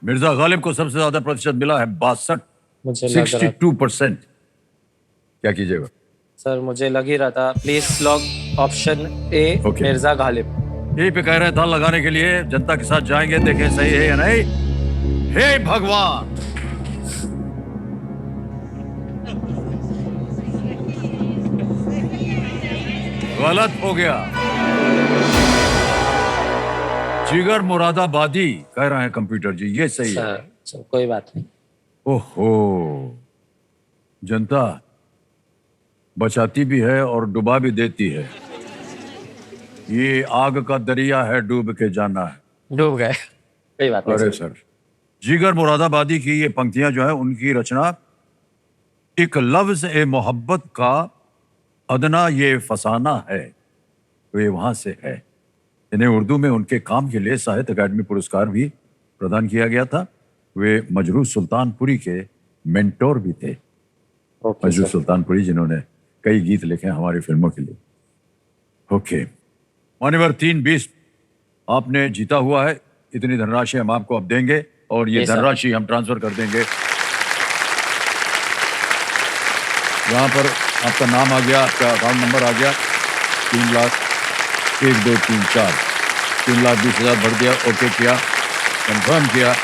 मिर्जा गालिब को सबसे ज्यादा प्रतिशत मिला है, 62, मुझे लग रहा 62%। क्या कीजिएगा? सर मुझे लग ही रहा था। Please log option A, Okay. Mirza Ghalib. यही पे कह रहे हैं ताल लगाने के लिए, जनता के साथ जाएंगे, देखें सही है या नहीं। हे भगवान, गलत हो गया। जिगर मुरादाबादी कह रहे हैं कंप्यूटर जी, ये सही है। सर कोई बात नहीं। ओहो, जनता बचाती भी है और डुबा भी देती है। ये आग का दरिया है, डूब के जाना है। डूब गए, कोई बात नहीं। अरे सर, जिगर मुरादाबादी की ये पंक्तियां जो है, उनकी रचना एक लफ्ज ए मोहब्बत का अदना ये फसाना है, वे वहां से है। इन्हें उर्दू में उनके काम के लिए साहित्य अकादमी पुरस्कार भी प्रदान किया गया था। वे मजरू सुल्तानपुरी के मेंटोर भी थे। मजरू सुल्तानपुरी जिन्होंने कई गीत लिखे हैं हमारी फिल्मों के लिए। ओके, मान्यवर 3-20 आपने जीता हुआ है। इतनी धनराशि हम आपको अब देंगे, और ये धनराशि हम ट्रांसफर कर देंगे। यहाँ पर आपका नाम आ गया, आपका अकाउंट नंबर आ गया, 3,01,2,3,4, 3,20,000 भर दिया, ओके किया, कंफर्म किया,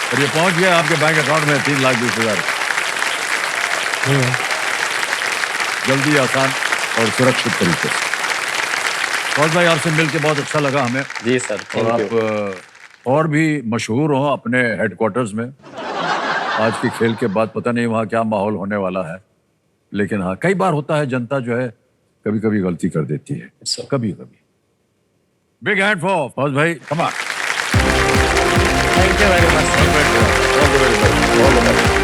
और ये पहुंच गया आपके बैंक अकाउंट में 3,20,000। जल्दी, आसान और सुरक्षित तरीके से। फौज भाई, आपसे मिलकर बहुत अच्छा लगा हमें। जी सर, और आप और भी मशहूर हो अपने हेडक्वार्टर्स में। आज के खेल के बाद पता नहीं वहाँ क्या माहौल होने वाला है, लेकिन हाँ, कई बार होता है जनता जो है कभी कभी गलती कर देती है, It's okay. कभी कभी। बिग हैंड फॉर फौज भाई, come on. Thank you very much. All the very best. All the very best. All the best.